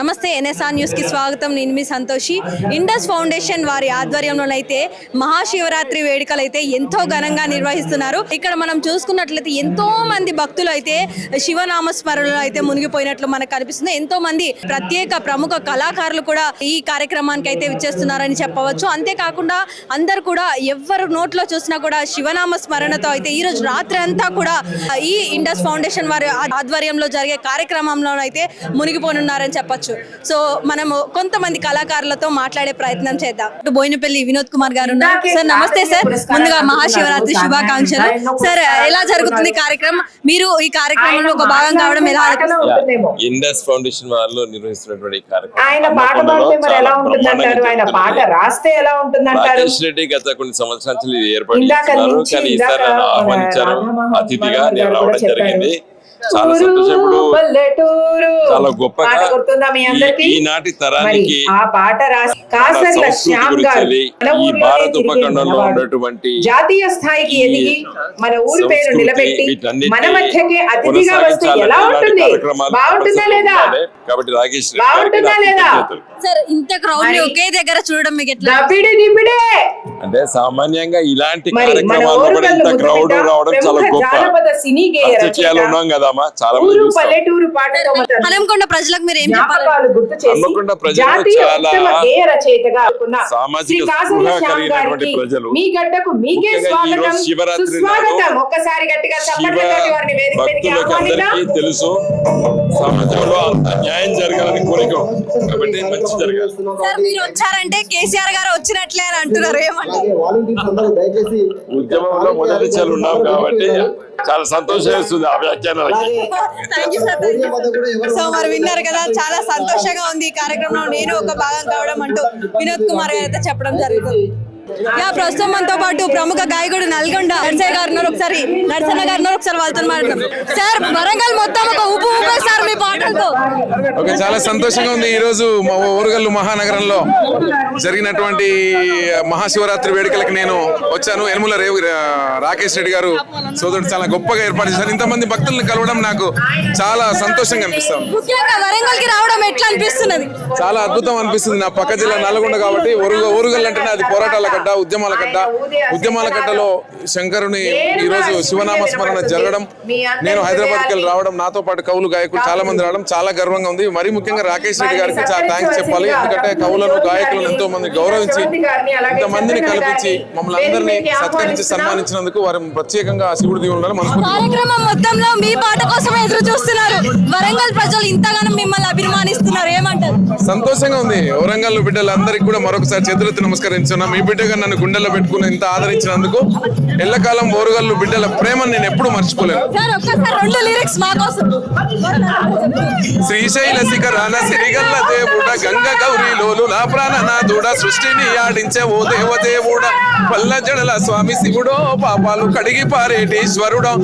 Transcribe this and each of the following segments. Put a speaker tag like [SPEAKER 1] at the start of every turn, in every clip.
[SPEAKER 1] నమస్తే NSR news కి స్వాగతం. నేను మీ సంతోషి. ఇండస్ ఫౌండేషన్ వారి ఆధ్వర్యంలోనైతే మహాశివరాత్రి వేడుకలు అయితే ఎంతో ఘనంగా నిర్వహిస్తున్నారు. ఇక్కడ మనం చూసుకున్నట్లయితే ఎంతో మంది భక్తులు అయితే శివనామ స్మరణలో అయితే మునిగిపోయినట్లు మనకు కనిపిస్తుంది. ఎంతో మంది ప్రత్యేక ప్రముఖ కళాకారులు కూడా ఈ కార్యక్రమానికి అయితే విచ్చేస్తున్నారని చెప్పవచ్చు. అంతేకాకుండా అందరు కూడా ఎవరు నోట్లో చూసినా కూడా శివనామ స్మరణతో అయితే ఈ రోజు రాత్రి అంతా కూడా ఈ ఇండస్ ఫౌండేషన్ వారి ఆధ్వర్యంలో జరిగే కార్యక్రమంలో అయితే మునిగిపోనున్నారని చెప్పచ్చు. సో మనము కొంతమంది కళాకారులతో మాట్లాడే ప్రయత్నం చేద్దాం. బోయినపల్లి వినోద్ కుమార్ గారు ఉన్నారు. సార్ నమస్తే సార్. ముందుగా మహాశివరాత్రి శుభాకాంక్షలు. సార్ ఎలా జరుగుతుంది కార్యక్రమం? మీరు ఈ కార్యక్రమంలో ఒక భాగం కావడం ఎలా?
[SPEAKER 2] ఇండస్ ఫౌండేషన్ వాళ్ళు నిర్వహిస్తున్నటువంటి కార్యక్రమం
[SPEAKER 3] ఆయన పాట పాడితే మరి ఎలా ఉంటుందంటారు? ఆయన పాట రాస్తే ఎలా ఉంటుందంటారు?
[SPEAKER 2] రాకేష్ రెడ్డి గత కొన్ని సంవత్సరాల నుంచి ఏర్పాటు చేస్తున్నారు. కానీ ఈసారి ఆహ్వానించారు అతిథిగా, నేను రావడం జరిగింది. చాలా సంతోషం. చాలా గొప్పగా ఈనాటి తరానికి ఈ భారత ఉపఖండంలో ఉన్నటువంటి
[SPEAKER 3] జాతీయ స్థాయికి ఎదిగి మన ఊరి పేరు నిలబెట్టి మన మధ్యకే అతిథిగా వస్తే ఎలా ఉంటుంది? బాగుంటుందా లేదా?
[SPEAKER 2] కాబట్టి రాకేష్
[SPEAKER 3] బాగుంటుందా లేదా?
[SPEAKER 1] సార్ ఇంత క్రౌడ్ ఒకే దగ్గర చూడడం మీకు ఎట్లా?
[SPEAKER 2] అంటే సామాన్యంగా ఇలాంటి కార్యక్రమాల్లో కూడా ఇంత క్రౌడ్ రావడం చాలా గొప్ప. రాజకీయాలు ఉన్నాం కదమ్మా, చాలా
[SPEAKER 1] హనుమకొండ ప్రజలకు మీరు ఏం చెప్పాలి?
[SPEAKER 2] హనుమకొండ ప్రజలు చాలా సామాజిక స్పృహ కలిగినటువంటి ప్రజలు. శివరాత్రి భక్తులకు అందరికీ తెలుసు సమాజంలో న్యాయం జరగాలని కోరిక. కాబట్టి మంచి జరగాలి.
[SPEAKER 1] సార్ మీరు వచ్చారంటే కేసీఆర్ గారు వచ్చినట్లే అని అంటున్నారు. ఏమంటారు?
[SPEAKER 2] ఉద్యమంలో మొదటి చెలు ఉన్నాం కాబట్టి చాలా సంతోషం వేస్తుంది ఆ వ్యాఖ్యానాలకి.
[SPEAKER 1] సో మరి విన్నారు కదా, చాలా సంతోషంగా ఉంది ఈ కార్యక్రమంలో నేను ఒక భాగం కావడం అంటూ వినోద్ కుమార్ గారు అయితే చెప్పడం జరుగుతుంది. ప్రస్తుతం మనతో పాటు ప్రముఖ గాయకుడు నల్గొండ నర్సయ్య గారు ఉన్నారు. ఒకసారి నర్సన్న గారు ఉన్నారు, ఒకసారి వాళ్ళతో మాట్లాడదాం. సార్ వరంగల్ మొత్తం ఒక ఊపు ఊపేస్తారు మీ పాటలతో.
[SPEAKER 4] చాలా సంతోషంగా ఉంది. ఈ రోజు మా ఓరుగల్లు మహానగరంలో జరిగినటువంటి మహాశివరాత్రి వేడుకలకు నేను వచ్చాను. యనమల రాకేష్ రెడ్డి గారు సోదరుడు చాలా గొప్పగా ఏర్పాటు చేశారు. ఇంతమంది భక్తులను కలవడం నాకు చాలా సంతోషంగా అనిపిస్తుంది.
[SPEAKER 1] వరంగల్ కి రావడం ఎట్లా అనిపిస్తున్నది?
[SPEAKER 4] చాలా అద్భుతం అనిపిస్తుంది. నా పక్క జిల్లా నల్గొండ కాబట్టి ఓరుగల్ అంటేనే అది పోరాటాల గడ్డ, ఉద్యమాల గడ్డ. ఉద్యమాల గడ్డలో శంకరుని ఈ రోజు శివనామ స్మరణ జరగడం, నేను హైదరాబాద్కి వెళ్ళి రావడం, నాతో పాటు కవులు గాయకులు చాలా మంది రావడం చాలా గర్వంగా ఉంది. మరీ ముఖ్యంగా రాకేష్ రెడ్డి గారికి చాలా థ్యాంక్స్ చెప్పాలి. ఎందుకంటే కవులను గాయకులను ఎంతో మంది గౌరవించి ఇంతమందిని కల్పించి మమ్మల్ని అందరినీ సత్కరించి సన్మానించినందుకు వారు ప్రత్యేకంగా శివుడి దీవులను
[SPEAKER 1] కార్యక్రమం మొత్తంలో మీ పాట కోసం ఎదురు చూస్తున్నారు. వరంగల్ ప్రజలు ఇంతగానో మిమ్మల్ని అభిమానిస్తున్నారు, ఏమంటారు?
[SPEAKER 4] సంతోషంగా ఉంది. వరంగల్ బిడ్డలందరికీ కూడా మరొకసారి చేతులెత్తి నమస్కరించున్నా. మీ బిడ్డగా నన్ను గుండెల్లో పెట్టుకుని ఇంత ఆదరించినందుకు ఎల్లకాలం ఓరుగల్లు బిడ్డల ప్రేమను నేను ఎప్పుడు మర్చిపోలేను. శ్రీశైల శిఖరాన సిరిగల్ల దేవుడ గంగ గౌరీ లోలు నా ప్రాణనాథుడ సృష్టిని ఆడించే ఓ దేవదేవుడ పల్ల జడల స్వామి శివుడో పాపాలు కడిగి పారేటేశ్వరుడో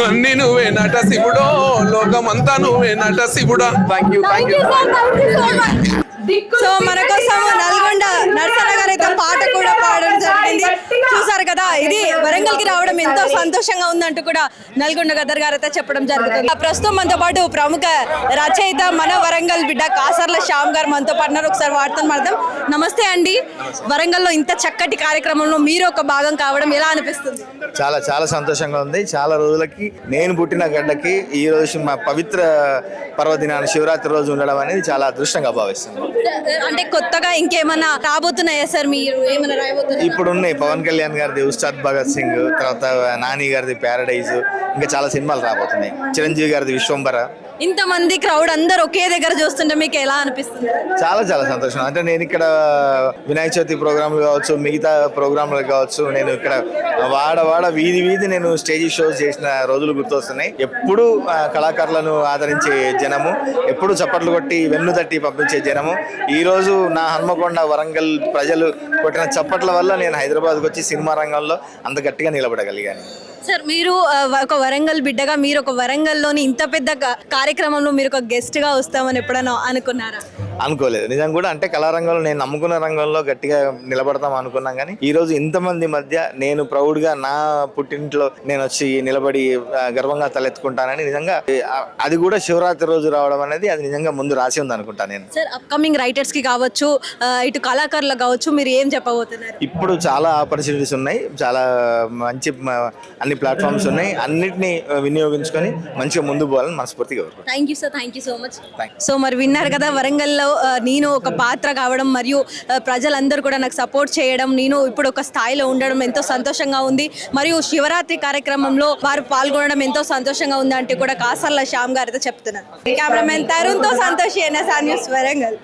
[SPEAKER 4] అన్ని నువ్వే నట శివుడో లోకమంతా నువ్వే నట శివుడా. Thank you.
[SPEAKER 1] సో మన కోసం నల్గొండ నర్సన్న గారు అయితే పాట కూడా పాడడం జరిగింది. చూసారు కదా, ఇది వరంగల్ కి రావడం ఎంతో సంతోషంగా ఉందంటూ కూడా నల్గొండ గద్దర్ గారు అయితే చెప్పడం జరుగుతుంది. ప్రస్తుతం మనతో పాటు ప్రముఖ రచయిత మన వరంగల్ బిడ్డ కాసర్ల శ్యామ్ గారు మనతో పాటున్నారు. ఒకసారి వార్తను మాట్లాడదాం. నమస్తే అండి. వరంగల్లో ఇంత చక్కటి కార్యక్రమంలో మీరు ఒక భాగం కావడం ఎలా అనిపిస్తుంది?
[SPEAKER 5] చాలా చాలా సంతోషంగా ఉంది. చాలా రోజులకి నేను పుట్టిన గడ్డకి ఈ రోజు మా పవిత్ర పర్వదినాన్ని శివరాత్రి రోజు ఉండడం అనేది చాలా అదృష్టంగా భావిస్తున్నాను.
[SPEAKER 1] అంటే కొత్తగా ఇంకేమన్నా రాబోతున్నాయా సార్? మీరు ఏమైనా రాబోతున్నారు?
[SPEAKER 5] ఇప్పుడు ఉన్నాయి పవన్ కళ్యాణ్ గారిది ఉస్తాద్ భగత్ సింగ్, తర్వాత నాని గారిది ప్యారడైజ్, ఇంకా చాలా సినిమాలు రాబోతున్నాయి. చిరంజీవి గారిది విశ్వంబర.
[SPEAKER 1] ఇంతమంది క్రౌడ్ అందరు ఒకే దగ్గర చూస్తుంటే మీకు ఎలా అనిపిస్తుంది?
[SPEAKER 5] చాలా చాలా సంతోషం. అంటే నేను ఇక్కడ వినాయక చవితి ప్రోగ్రాంలు కావచ్చు, మిగతా ప్రోగ్రాంలు కావచ్చు, నేను ఇక్కడ వాడ వీధి నేను స్టేజ్ షోస్ చేసిన రోజులు గుర్తొస్తున్నాయి. ఎప్పుడు కళాకారులను ఆదరించే జనము, ఎప్పుడు చప్పట్లు కొట్టి వెన్ను తట్టి పంపించే జనము. ఈ రోజు నా హన్మకొండ వరంగల్ ప్రజలు కొట్టిన చప్పట్ల వల్ల నేను హైదరాబాద్కి వచ్చి సినిమా రంగంలో అంత గట్టిగా నిలబడగలిగాను.
[SPEAKER 1] సార్ మీరు ఒక వరంగల్ బిడ్డగా, మీరు ఒక వరంగల్లోని ఇంత పెద్ద కార్యక్రమంలో మీరు ఒక గెస్ట్ గా వస్తామని ఎప్పుడైనా అనుకున్నారా?
[SPEAKER 5] అనుకోలేదు నిజం కూడా. అంటే కళారంగంలో నేను నమ్ముకున్న రంగంలో గట్టిగా నిలబడతాం అనుకున్నాం, కానీ ఈ రోజు ఇంతమంది మధ్య నేను ప్రౌడ్గా నా పుట్టింట్లో నేను వచ్చి నిలబడి గర్వంగా తలెత్తుకుంటానని నిజంగా అది కూడా శివరాత్రి రోజు రావడం అనేది అది నిజంగా ముందు రాసి ఉంది అనుకుంటా నేను.
[SPEAKER 1] సార్ అప్కమింగ్ రైటర్స్ కి కావచ్చు, ఇటు కళాకారులకు కావచ్చు, మీరు ఏం చెప్పబోతున్నారు?
[SPEAKER 5] ఇప్పుడు చాలా ఆపర్చునిటీస్ ఉన్నాయి, చాలా మంచి అన్ని ప్లాట్ఫామ్స్ ఉన్నాయి, అన్నిటినీ వినియోగించుకొని మంచిగా ముందు పోవాలని మనస్ఫూర్తిగా కోరుకుంటున్నాను.
[SPEAKER 1] Thank you sir, thank you so much. So మరి విన్నారు కదా, వరంగల్లో నేను ఒక పాత్ర కావడం మరియు ప్రజలందరూ కూడా నాకు సపోర్ట్ చేయడం, నేను ఇప్పుడు ఒక స్థాయిలో ఉండడం ఎంతో సంతోషంగా ఉంది. మరియు శివరాత్రి కార్యక్రమంలో వారు పాల్గొనడం ఎంతో సంతోషంగా ఉంది అంటే కూడా కాసర్ల శ్యామ్ గారితో చెప్తున్నాను. కెమెరామెన్ తరుణ్తో సంతోషి, NSR న్యూస్, వరంగల్.